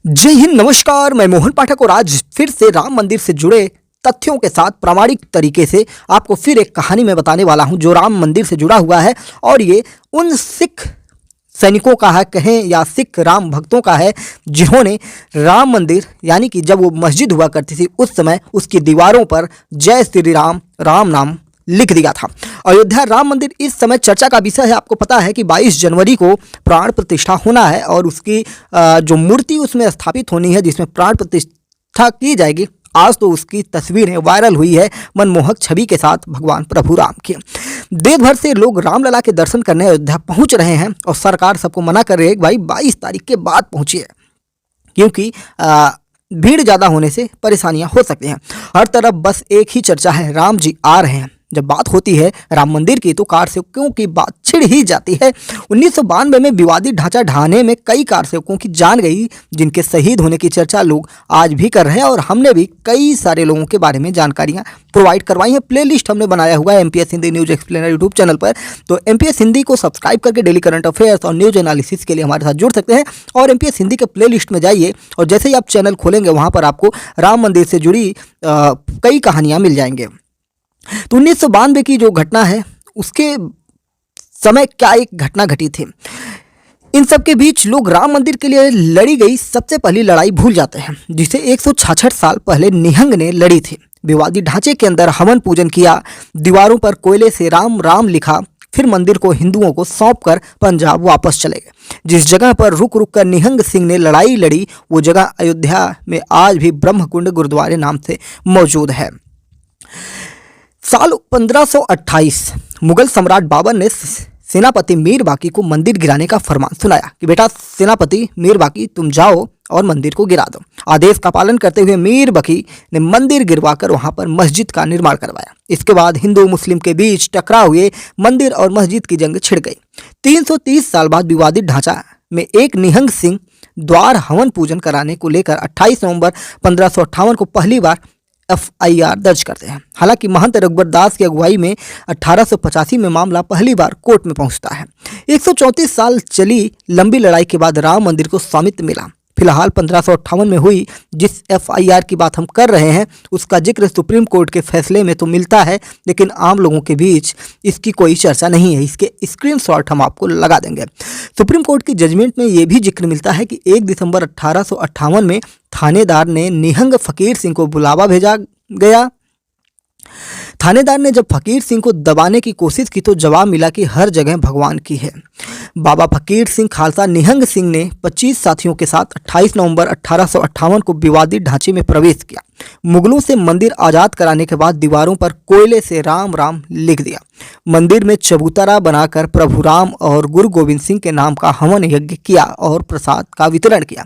जय हिंद, नमस्कार। मैं मोहन पाठक और आज फिर से राम मंदिर से जुड़े तथ्यों के साथ प्रामाणिक तरीके से आपको फिर एक कहानी में बताने वाला हूं जो राम मंदिर से जुड़ा हुआ है। और ये उन सिख सैनिकों का है कहें या सिख राम भक्तों का है जिन्होंने राम मंदिर यानी कि जब वो मस्जिद हुआ करती थी उस समय उसकी दीवारों पर जय श्री राम राम नाम लिख दिया था। अयोध्या राम मंदिर इस समय चर्चा का विषय है। आपको पता है कि 22 जनवरी को प्राण प्रतिष्ठा होना है और उसकी जो मूर्ति उसमें स्थापित होनी है जिसमें प्राण प्रतिष्ठा की जाएगी। आज तो उसकी तस्वीरें वायरल हुई है मनमोहक छवि के साथ भगवान प्रभु राम की। देश भर से लोग रामलला के दर्शन करने अयोध्या पहुंच रहे हैं और सरकार सबको मना कर रही है कि भाई 22 तारीख के बाद पहुंचिए, क्योंकि भीड़ ज़्यादा होने से परेशानियां हो सकती हैं। हर तरफ बस एक ही चर्चा है, राम जी आ रहे हैं। जब बात होती है राम मंदिर की तो कार सेवकों की बात छिड़ ही जाती है। 1992 में विवादित ढांचा ढहाने में कई कार सेवकों की जान गई, जिनके शहीद होने की चर्चा लोग आज भी कर रहे हैं। और हमने भी कई सारे लोगों के बारे में जानकारियां प्रोवाइड करवाई हैं। प्लेलिस्ट हमने बनाया हुआ है MPS Hindi news explainer YouTube channel पर। तो एमपीएस हिंदी को सब्सक्राइब करके डेली करंट अफेयर्स और न्यूज एनालिसिस के लिए हमारे साथ जुड़ सकते हैं। और एमपीएस हिंदी के प्लेलिस्ट में जाइए और जैसे ही आप चैनल खोलेंगे वहाँ पर आपको राम मंदिर से जुड़ी कई कहानियाँ मिल जाएंगे। तो 1992 की जो घटना है उसके समय क्या एक घटना घटी थी। इन सब के बीच लोग राम मंदिर के लिए लड़ी गई सबसे पहली लड़ाई भूल जाते हैं, जिसे 166 साल पहले निहंग ने लड़ी थी। विवादित ढांचे के अंदर हवन पूजन किया, दीवारों पर कोयले से राम राम लिखा, फिर मंदिर को हिंदुओं को सौंपकर पंजाब वापस चले गए। जिस जगह पर रुक रुक कर निहंग सिंह ने लड़ाई लड़ी वो जगह अयोध्या में आज भी ब्रह्मकुंड गुरुद्वारे नाम से मौजूद है। साल 1528 मुगल सम्राट बाबर ने सेनापति मीर बाकी को मंदिर गिराने का फरमान सुनाया कि बेटा सेनापति मीर बाकी तुम जाओ और मंदिर को गिरा दो। आदेश का पालन करते हुए मीर बाकी ने मंदिर गिरवाकर वहां पर मस्जिद का निर्माण करवाया। इसके बाद हिंदू मुस्लिम के बीच टकराव हुए, मंदिर और मस्जिद की जंग छिड़ गई। 330 साल बाद विवादित ढांचा में एक निहंग सिंह द्वार हवन पूजन कराने को लेकर 28 नवंबर 1558 को पहली बार FIR दर्ज करते हैं। हालांकि महंत रघुबर दास की अगुवाई में 1885 में मामला पहली बार कोर्ट में पहुंचता है। 134 साल चली लंबी लड़ाई के बाद राम मंदिर को स्वामित्व मिला। फिलहाल 1558 में हुई जिस FIR की बात हम कर रहे हैं उसका जिक्र सुप्रीम कोर्ट के फैसले में तो मिलता है, लेकिन आम लोगों के बीच इसकी कोई चर्चा नहीं है। इसके स्क्रीनशॉट हम आपको लगा देंगे। सुप्रीम कोर्ट की जजमेंट में यह भी जिक्र मिलता है कि 1 दिसंबर 1858 में थानेदार ने निहंग फकीर सिंह को बुलावा भेजा गया। थानेदार ने जब फकीर सिंह को दबाने की कोशिश की तो जवाब मिला कि हर जगह भगवान की है। बाबा फकीर सिंह खालसा निहंग सिंह ने 25 साथियों के साथ 28 नवंबर 1858 को विवादित ढांचे में प्रवेश किया। मुगलों से मंदिर आजाद कराने के बाद दीवारों पर कोयले से राम राम लिख दिया। मंदिर में चबूतरा बनाकर प्रभु राम और गुरु गोविंद सिंह के नाम का हवन यज्ञ किया और प्रसाद का वितरण किया।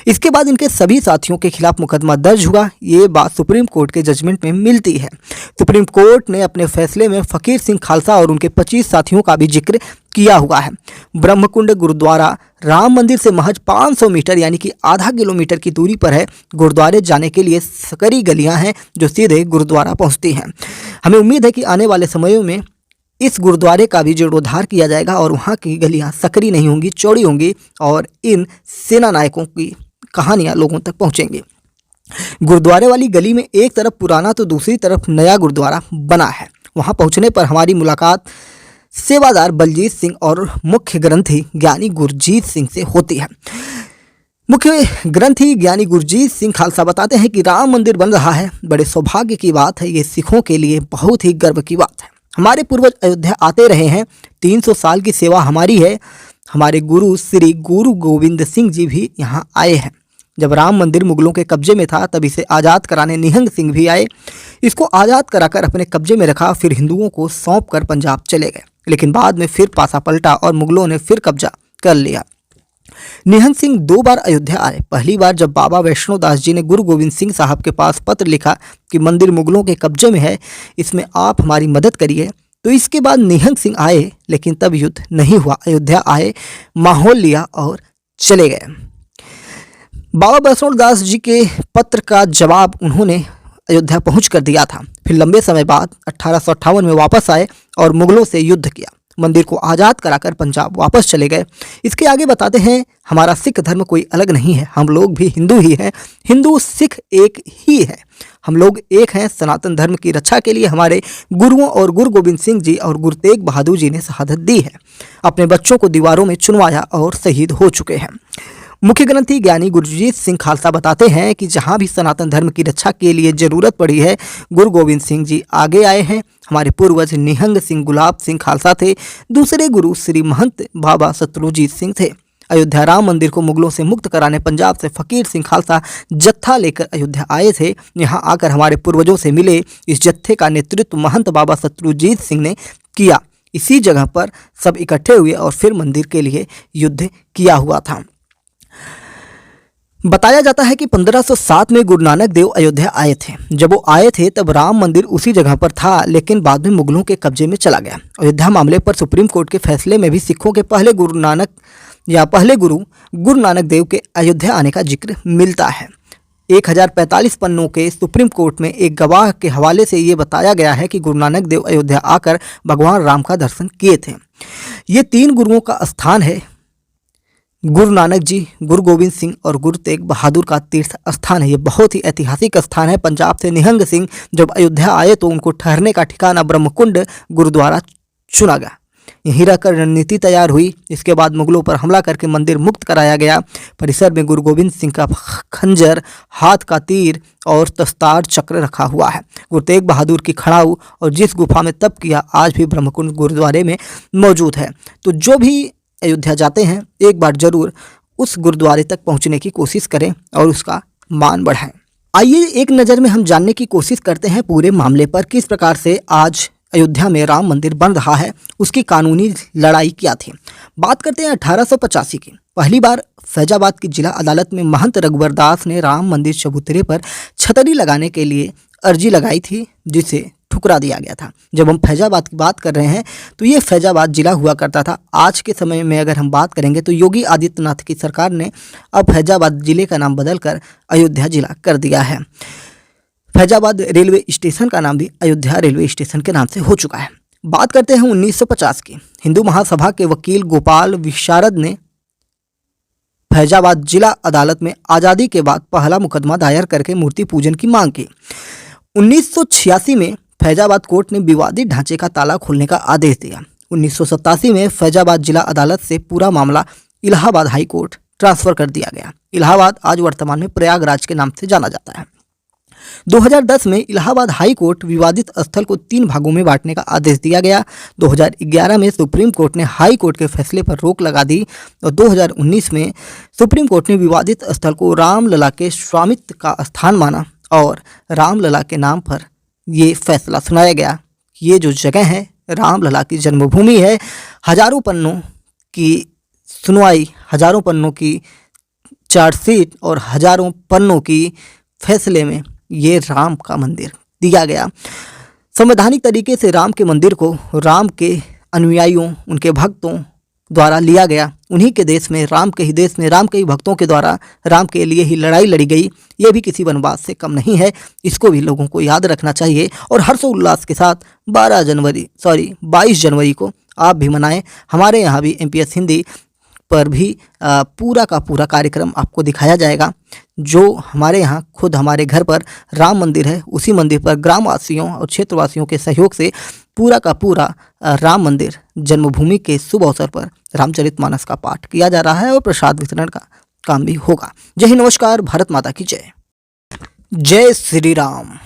इसके बाद इनके सभी साथियों के खिलाफ मुकदमा दर्ज हुआ। ये बात सुप्रीम कोर्ट के जजमेंट में मिलती है। सुप्रीम कोर्ट ने अपने फैसले में फकीर सिंह खालसा और उनके 25 साथियों का भी जिक्र किया हुआ है। ब्रह्मकुंड गुरुद्वारा राम मंदिर से महज 500 मीटर यानी कि आधा किलोमीटर की दूरी पर है। गुरुद्वारे जाने के लिए सकरी गलियां हैं जो सीधे गुरुद्वारा पहुंचती हैं। हमें उम्मीद है कि आने वाले समयों में इस गुरुद्वारे का भी जीर्णोद्धार किया जाएगा और वहाँ की गलियाँ सकरी नहीं होंगी, चौड़ी होंगी और इन सेना नायकों की कहानियाँ लोगों तक पहुँचेंगी। गुरुद्वारे वाली गली में एक तरफ पुराना तो दूसरी तरफ नया गुरुद्वारा बना है। वहाँ पहुँचने पर हमारी मुलाकात सेवादार बलजीत सिंह और मुख्य ग्रंथी ज्ञानी गुरजीत सिंह से होती है। मुख्य ग्रंथी ज्ञानी गुरजीत सिंह खालसा बताते हैं कि राम मंदिर बन रहा है, बड़े सौभाग्य की बात है। ये सिखों के लिए बहुत ही गर्व की बात है। हमारे पूर्वज अयोध्या आते रहे हैं, 300 साल की सेवा हमारी है। हमारे गुरु श्री गुरु गोविंद सिंह जी भी यहाँ आए हैं। जब राम मंदिर मुगलों के कब्जे में था तब इसे आज़ाद कराने निहंग सिंह भी आए। इसको आज़ाद कराकर अपने कब्जे में रखा, फिर हिंदुओं को सौंप कर पंजाब चले गए। लेकिन बाद में फिर पासा पलटा और मुगलों ने फिर कब्जा कर लिया। निहंग सिंह 2 बार अयोध्या आए। पहली बार जब बाबा वैष्णो दास जी ने गुरु गोविंद सिंह साहब के पास पत्र लिखा कि मंदिर मुगलों के कब्जे में है, इसमें आप हमारी मदद करिए, तो इसके बाद निहंग सिंह आए, लेकिन तब युद्ध नहीं हुआ। अयोध्या आए, माहौल लिया और चले गए। बाबा वैष्णो दास जी के पत्र का जवाब उन्होंने अयोध्या पहुंच कर दिया था। फिर लंबे समय बाद 1858 में वापस आए और मुगलों से युद्ध किया। मंदिर को आज़ाद कराकर पंजाब वापस चले गए। इसके आगे बताते हैं, हमारा सिख धर्म कोई अलग नहीं है, हम लोग भी हिंदू ही हैं, हिंदू सिख एक ही है, हम लोग एक हैं। सनातन धर्म की रक्षा के लिए हमारे गुरुओं और गुरु गोविंद सिंह जी और गुरु तेग बहादुर जी ने शहादत दी है, अपने बच्चों को दीवारों में चुनवाया और शहीद हो चुके हैं। मुख्य ग्रंथी ज्ञानी गुरजीत सिंह खालसा बताते हैं कि जहां भी सनातन धर्म की रक्षा के लिए जरूरत पड़ी है, गुरु गोविंद सिंह जी आगे आए हैं। हमारे पूर्वज निहंग सिंह गुलाब सिंह खालसा थे, दूसरे गुरु श्री महंत बाबा शत्रुजीत सिंह थे। अयोध्या राम मंदिर को मुगलों से मुक्त कराने पंजाब से फकीर सिंह खालसा जत्था लेकर अयोध्या आए थे। यहाँ आकर हमारे पूर्वजों से मिले। इस जत्थे का नेतृत्व महंत बाबा शत्रुजीत सिंह ने किया। इसी जगह पर सब इकट्ठे हुए और फिर मंदिर के लिए युद्ध किया हुआ था। बताया जाता है कि 1507 में गुरु नानक देव अयोध्या आए थे। जब वो आए थे तब राम मंदिर उसी जगह पर था, लेकिन बाद में मुगलों के कब्जे में चला गया। अयोध्या मामले पर सुप्रीम कोर्ट के फैसले में भी सिखों के पहले गुरु गुरु नानक देव के अयोध्या आने का जिक्र मिलता है। 1045 पन्नों के सुप्रीम कोर्ट में एक गवाह के हवाले से ये बताया गया है कि गुरु नानक देव अयोध्या आकर भगवान राम का दर्शन किए थे। ये 3 गुरुओं का स्थान है। गुरु नानक जी, गुरु गोविंद सिंह और गुरु तेग बहादुर का तीर्थ स्थान है। ये बहुत ही ऐतिहासिक स्थान है। पंजाब से निहंग सिंह जब अयोध्या आए तो उनको ठहरने का ठिकाना ब्रह्मकुंड गुरुद्वारा चुना गया। यहीं रहकर रणनीति तैयार हुई। इसके बाद मुगलों पर हमला करके मंदिर मुक्त कराया गया। परिसर में गुरु गोविंद सिंह का खंजर, हाथ का तीर और दस्तार चक्र रखा हुआ है। गुरु तेग बहादुर की खड़ाऊ और जिस गुफा में तप किया आज भी ब्रह्मकुंड गुरुद्वारे में मौजूद है। तो जो भी अयोध्या जाते हैं एक बार जरूर उस गुरुद्वारे तक पहुंचने की कोशिश करें और उसका मान बढ़ाएं। आइए एक नज़र में हम जानने की कोशिश करते हैं पूरे मामले पर, किस प्रकार से आज अयोध्या में राम मंदिर बन रहा है, उसकी कानूनी लड़ाई क्या थी। बात करते हैं 1885 की। पहली बार फैजाबाद की जिला अदालत में महंत रघुवर दास ने राम मंदिर चबूतरे पर छतरी लगाने के लिए अर्जी लगाई थी, जिसे ठुकरा दिया गया था। जब हम फैजाबाद की बात कर रहे हैं तो ये फैजाबाद जिला हुआ करता था। आज के समय में अगर हम बात करेंगे तो योगी आदित्यनाथ की सरकार ने अब फैजाबाद जिले का नाम बदलकर अयोध्या जिला कर दिया है। फैजाबाद रेलवे स्टेशन का नाम भी अयोध्या रेलवे स्टेशन के नाम से हो चुका है। बात करते हैं 1950 की। हिंदू महासभा के वकील गोपाल विशारद ने फैजाबाद जिला अदालत में आज़ादी के बाद पहला मुकदमा दायर करके मूर्ति पूजन की मांग की। 1986 में फैजाबाद कोर्ट ने विवादित ढांचे का ताला खोलने का आदेश दिया। 1987 में फैजाबाद जिला अदालत से पूरा मामला इलाहाबाद हाई कोर्ट ट्रांसफर कर दिया गया। इलाहाबाद आज वर्तमान में प्रयागराज के नाम से जाना जाता है। 2010 में इलाहाबाद हाई कोर्ट विवादित स्थल को 3 भागों में बांटने का आदेश दिया गया। 2011 में सुप्रीम कोर्ट ने हाई कोर्ट के फैसले पर रोक लगा दी और 2019 में सुप्रीम कोर्ट ने विवादित स्थल को रामलला के स्वामित्व का स्थान माना और रामलला के नाम पर ये फैसला सुनाया गया। ये जो जगह है रामलला की जन्मभूमि है। हजारों पन्नों की सुनवाई, हजारों पन्नों की चार्जशीट और हजारों पन्नों की फैसले में ये राम का मंदिर दिया गया। संवैधानिक तरीके से राम के मंदिर को राम के अनुयायियों, उनके भक्तों द्वारा लिया गया। उन्हीं के देश में, राम के ही देश में, राम के ही भक्तों के द्वारा राम के लिए ही लड़ाई लड़ी गई। ये भी किसी वनवास से कम नहीं है। इसको भी लोगों को याद रखना चाहिए और हर्षोल्लास के साथ 22 जनवरी को आप भी मनाएं। हमारे यहाँ भी MPS हिंदी पर भी पूरा का पूरा कार्यक्रम आपको दिखाया जाएगा। जो हमारे यहाँ खुद हमारे घर पर राम मंदिर है, उसी मंदिर पर ग्रामवासियों और क्षेत्रवासियों के सहयोग से पूरा का पूरा राम मंदिर जन्मभूमि के शुभ अवसर पर रामचरितमानस का पाठ किया जा रहा है और प्रसाद वितरण का काम भी होगा। जय हिंद, नमस्कार, भारत माता की जय। जय श्री राम।